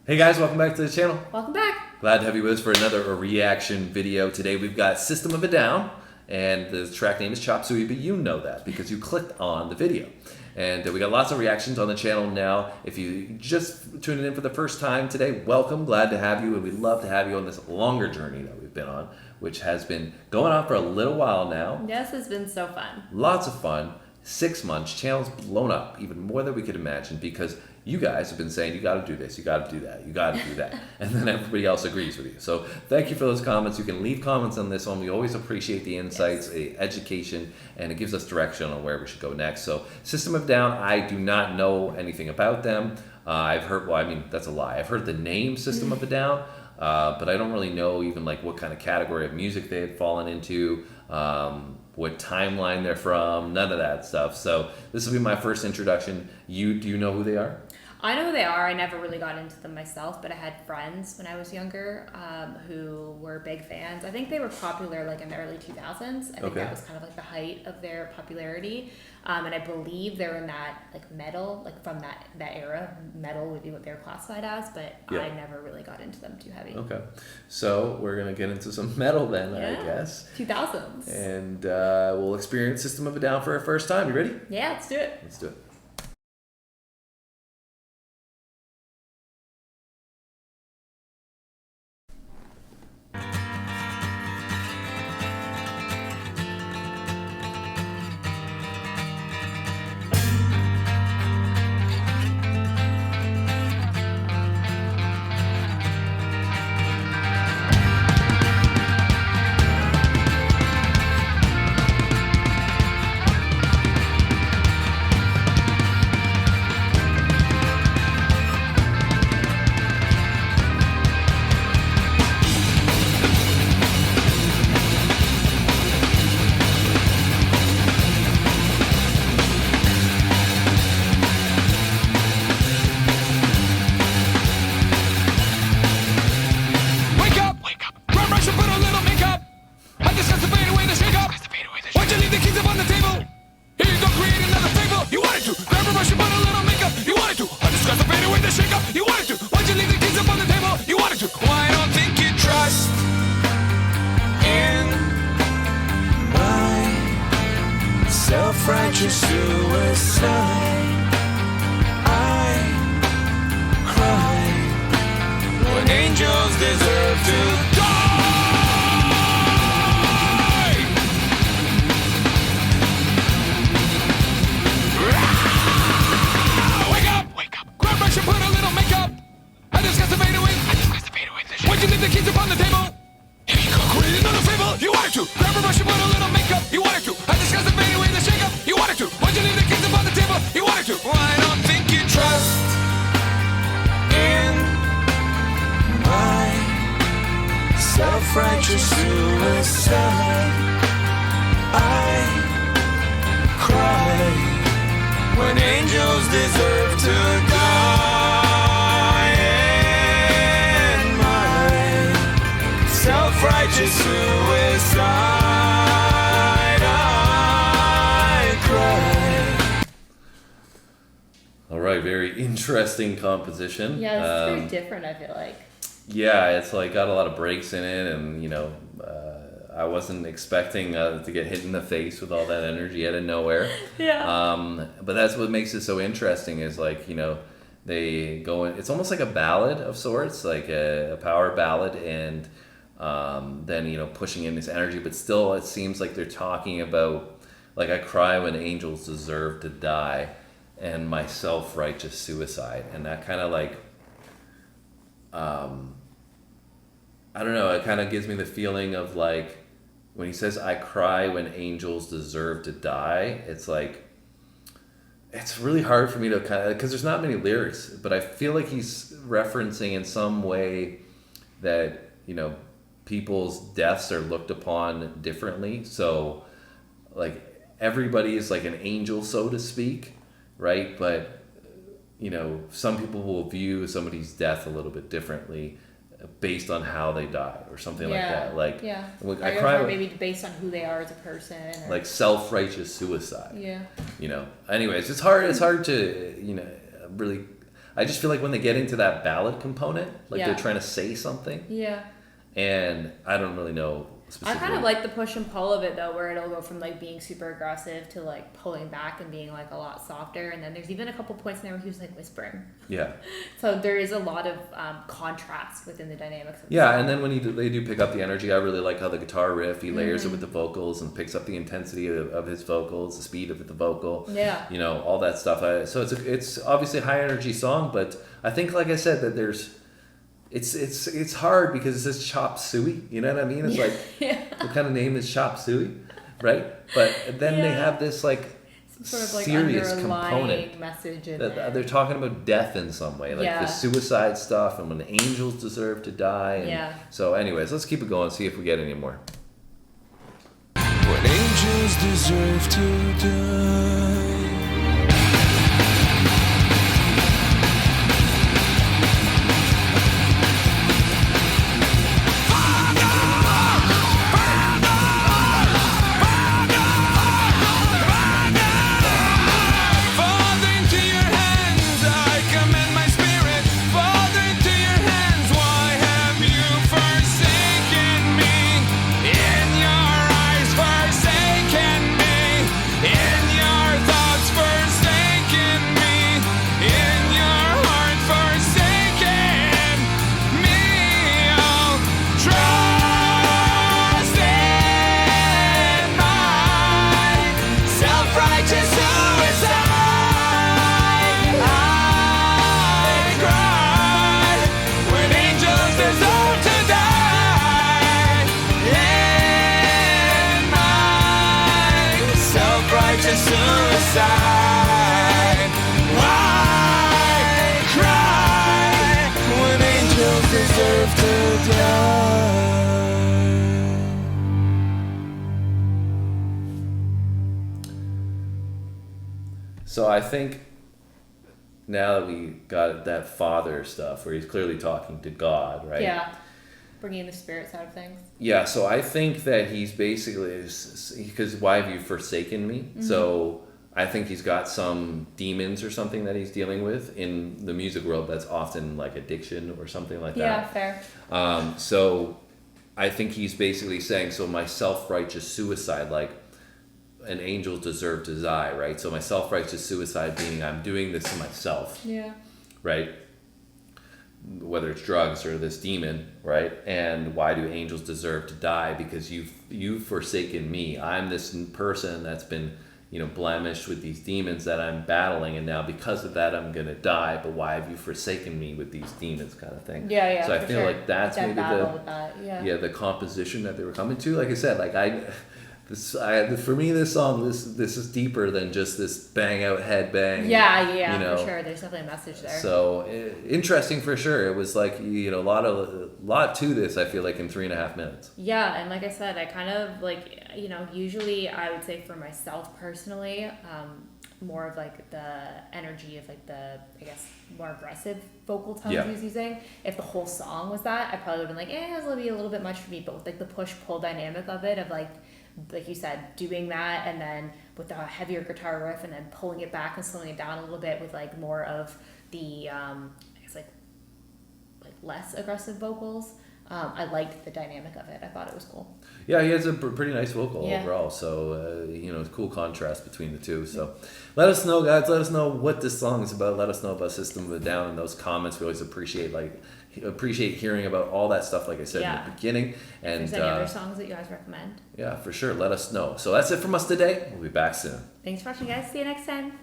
Hey guys, welcome back to the channel. Welcome back. Glad to have you with us for another reaction video. Today we've got System of a Down, and the track name is Chop Suey, but you know that because you clicked on the video. And we got lots of reactions on the channel now. If you just tuned in for the first time today, welcome, glad to have you, and we'd love to have you on this longer journey that we've been on, which has been going on for a little while now. Yes, it's been so fun. Lots of fun. 6 months, channel's blown up even more than we could imagine because you guys have been saying you got to do this, you got to do that, you got to do that, and then everybody else agrees with you. So thank you for those comments. You can leave comments on this one. We always appreciate the insights, the education, and it gives us direction on where we should go next. So System of a Down, I do not know anything about them. I've heard, well, I mean, that's a lie. I've heard the name System of a Down, but I don't really know even like what kind of category of music they had fallen into, what timeline they're from, none of that stuff. So this will be my first introduction. Do you know who they are? I know who they are. I never really got into them myself, but I had friends when I was younger who were big fans. I think they were popular like in the early 2000s. I think that was kind of like the height of their popularity. And I believe they're in that like metal, like from that era. Metal would be what they're classified as, but I never really got into them too heavy. Okay. So we're going to get into some metal then, I guess. 2000s. And we'll experience System of a Down for our first time. You ready? Yeah, let's do it. Let's do it. Self-righteous suicide. I cry when angels deserve to die. Wake up, grab brush and put a little makeup. I discuss the fadeaway. Why'd you leave the keys upon the table? Here you go, create another fable. You wanted to grab a brush and put a little makeup. You wanted to. I discuss the fadeaway. You wanted to. Why'd you leave the kids upon the table? You wanted to. Well, I don't think you trust in my self-righteous suicide. I cry when angels deserve to die. In my self-righteous suicide. All right, very interesting composition. Yeah, it's very different, I feel like. Yeah, it's like got a lot of breaks in it, and you know, I wasn't expecting to get hit in the face with all that energy out of nowhere. Yeah. But that's what makes it so interesting is like, you know, they go in, it's almost like a ballad of sorts, like a power ballad, and then, you know, pushing in this energy, but still it seems like they're talking about, like, I cry when angels deserve to die, and my self-righteous suicide. And that kind of like, I don't know, it kind of gives me the feeling of like, when he says, I cry when angels deserve to die, it's like, it's really hard for me to kind of, because there's not many lyrics, but I feel like he's referencing in some way that, you know, people's deaths are looked upon differently. So like everybody is like an angel, so to speak, right? But, you know, some people will view somebody's death a little bit differently based on how they died or something like that. Like, I cry, maybe based on who they are as a person. Or... like self-righteous suicide. Yeah. You know. Anyways, it's hard to, you know, really. I just feel like when they get into that ballad component, like Yeah. they're trying to say something, Yeah. and I don't really know I specifically. kind of like the push and pull of it though, where it'll go from like being super aggressive to like pulling back and being like a lot softer. And then there's even a couple points in there where he was like whispering. Yeah. So there is a lot of contrast within the dynamics. Of the Yeah, song. and then when they do pick up the energy, I really like how the guitar riff, he layers it with the vocals and picks up the intensity of his vocals, the speed of the vocal. Yeah. You know, all that stuff. So it's obviously a high energy song, but I think, like I said, that it's hard because it says Chop Suey. You know what I mean? It's like, what kind of name is Chop Suey, right? But then they have this like some sort of like serious underlying component message in that there. they're talking about death in some way, like Yeah. the suicide stuff, and when angels deserve to die. And Yeah. So, anyways, let's keep it going. See if we get any more. When angels deserve to die. Father, into your hands I commend my spirit. Father, into your hands, why have you forsaken me? In your eyes, forsaken me. In your thoughts, forsaken me. In your heart, forsaken me. Oh, trust in my self-righteous suicide. I cry when angels deserve to die. In my self-righteous suicide, I cry when angels deserve to die. So I think now that we got that father stuff where he's clearly talking to God, right? Yeah. Bringing the spirit side of things. Yeah, so I think that he's basically, because why have you forsaken me? Mm-hmm. So I think he's got some demons or something that he's dealing with in the music world that's often like addiction or something like Yeah, that. fair. So I think he's basically saying, so my self-righteous suicide, like an angel deserve to die, right? So my self-righteous suicide being I'm doing this to myself, Yeah. right? Whether it's drugs or this demon, right? And why do angels deserve to die? Because you've forsaken me. I'm this person that's been, blemished with these demons that I'm battling, and now because of that I'm gonna die. But why have you forsaken me with these demons, kind of thing? Yeah. So I for feel sure. like that's that maybe battle with that. Yeah. the composition that they were coming to. Like I said, for me, this song, this is deeper than just this bang out headbang. Yeah, you know. for sure. There's definitely a message there. So interesting for sure. It was like a lot to this. I feel like in 3.5 minutes. Yeah, and like I said, I kind of like, usually I would say for myself personally, more of like the energy of like the, I guess, more aggressive vocal tones Yeah. he was using. If the whole song was that, I probably would have been like, this will be a little bit much for me. But with like the push-pull dynamic of it, of like you said, doing that, and then with the heavier guitar riff, and then pulling it back and slowing it down a little bit with like more of the, I guess like less aggressive vocals. I liked the dynamic of it. I thought it was cool. Yeah, he has a pretty nice vocal Yeah. overall. So, cool contrast between the two. So let us know, guys. Let us know what this song is about. Let us know about System of a Down in those comments. We always appreciate hearing about all that stuff, like I said in the beginning. And If there's any other songs that you guys recommend. yeah, for sure. Let us know. So that's it from us today. We'll be back soon. Thanks for watching, guys. See you next time.